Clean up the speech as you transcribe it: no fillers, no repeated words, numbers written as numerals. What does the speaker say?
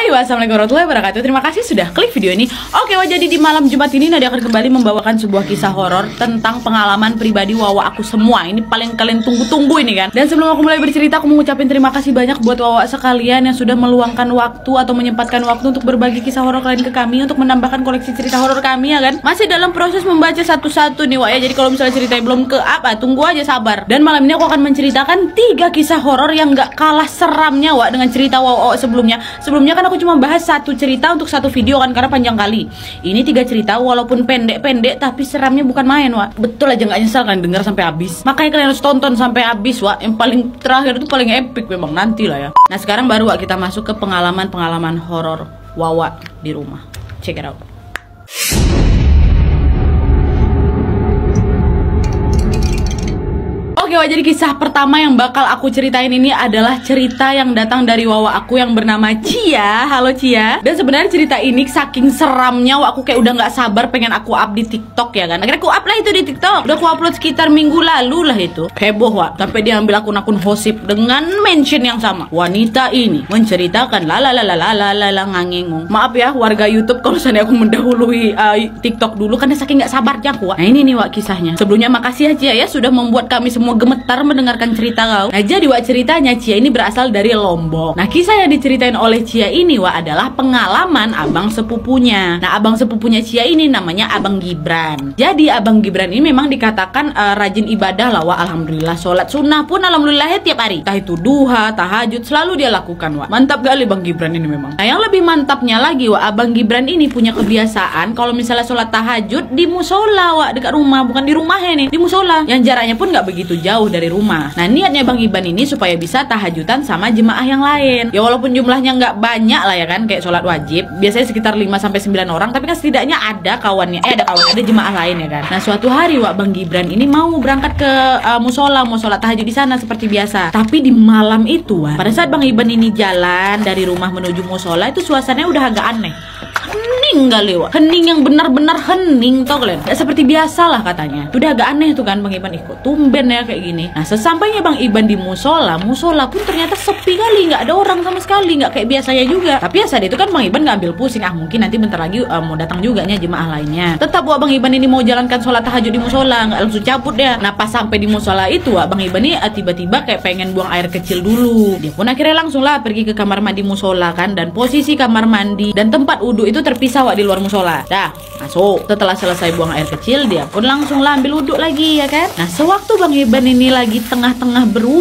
Hai, wassalamualaikum warahmatullahi wabarakatuh. Terima kasih sudah klik video ini. Oke, jadi di malam Jumat ini Nadia akan kembali membawakan sebuah kisah horor tentang pengalaman pribadi Wawa aku semua. Ini paling kalian tunggu-tunggu ini kan. Dan sebelum aku mulai bercerita, aku mau ngucapin terima kasih banyak buat Wawa sekalian yang sudah meluangkan waktu atau menyempatkan waktu untuk berbagi kisah horor kalian ke kami, untuk menambahkan koleksi cerita horor kami ya kan. Masih dalam proses membaca satu-satu nih Wak ya. Jadi kalau misalnya ceritanya belum ke apa, tunggu aja sabar. Dan malam ini aku akan menceritakan 3 kisah horor yang gak kalah seramnya Wak dengan cerita Wawa sebelumnya. Sebelumnya kan aku cuma bahas satu cerita untuk satu video kan, karena panjang kali. Ini 3 cerita walaupun pendek-pendek tapi seramnya bukan main Wak. Betul aja nggak nyesal kan dengar sampai habis. Makanya kalian harus tonton sampai habis Wak. Yang paling terakhir itu paling epic memang, nanti lah ya. Nah sekarang baru Wak kita masuk ke pengalaman-pengalaman horor Wawa di rumah. Check it out. Oke Wak, jadi kisah pertama yang bakal aku ceritain ini adalah cerita yang datang dari Wawa aku yang bernama Cia. Halo Cia. Dan sebenarnya cerita ini saking seramnya Wak, aku kayak udah nggak sabar pengen aku up di TikTok ya kan. Akhirnya aku up lah itu di TikTok. Udah aku upload sekitar minggu lalu lah itu. Heboh Wak, sampai dia ambil akun-akun hosip dengan mention yang sama. Wanita ini menceritakan lalalalalalala ngangengung. Maaf ya warga YouTube kalau misalnya aku mendahului TikTok dulu karena saking nggak sabarnya aku Wak. Nah ini nih Wak kisahnya. Sebelumnya makasih ya Cia ya sudah membuat kami semua gemetar mendengarkan cerita kau. Nah jadi Wak ceritanya Cia ini berasal dari Lombok. Nah kisah yang diceritain oleh Cia ini Wak adalah pengalaman abang sepupunya. Nah abang sepupunya Cia ini namanya Abang Gibran. Jadi Abang Gibran ini memang dikatakan rajin ibadah lah Wak. Alhamdulillah sholat sunnah pun alhamdulillah tiap hari. Entah itu duha, tahajud selalu dia lakukan Wak. Mantap kali Bang Gibran ini memang. Nah yang lebih mantapnya lagi Wak, Abang Gibran ini punya kebiasaan kalau misalnya sholat tahajud di musola Wak, dekat rumah. Bukan di rumahnya nih, di musola. Yang jaraknya pun nggak begitu jauh dari rumah. Nah niatnya Bang Iban ini supaya bisa tahajudan sama jemaah yang lain. Ya walaupun jumlahnya nggak banyak lah ya kan, kayak sholat wajib biasanya sekitar 5-9 orang, tapi kan setidaknya ada kawannya, ada jemaah lain ya kan. Nah suatu hari Wak, Bang Gibran ini mau berangkat ke musola, mau sholat tahajud di sana seperti biasa. Tapi di malam itu Wak, pada saat Bang Iban ini jalan dari rumah menuju musola, itu suasananya udah agak aneh. Hening kali Wak, hening yang benar-benar hening tau kalian. Gak seperti biasa lah katanya. Udah agak aneh tuh kan Bang Iban, ikut tumben ya kayak gini. Nah sesampainya Bang Iban di musola pun ternyata sepi kali, nggak ada orang sama sekali, nggak kayak biasanya juga. Tapi ya saat itu kan Bang Iban nggak ambil pusing, mungkin nanti bentar lagi mau datang juga nih jemaah lainnya. Tetap Wak, Bang Iban ini mau jalankan sholat tahajud di musola, nggak langsung cabut ya. Nah pas sampai di musola itu Wak, Bang Iban ini tiba-tiba kayak pengen buang air kecil dulu. Dia pun akhirnya langsung lah pergi ke kamar mandi musola kan, dan posisi kamar mandi dan tempat wudhu itu terpisah Wak di luar musola. Dah masuk, setelah selesai buang air kecil dia pun langsung lah ambil wudhu lagi ya kan. Nah sewaktu Bang Iban ini lagi tengah-tengah berwudhu,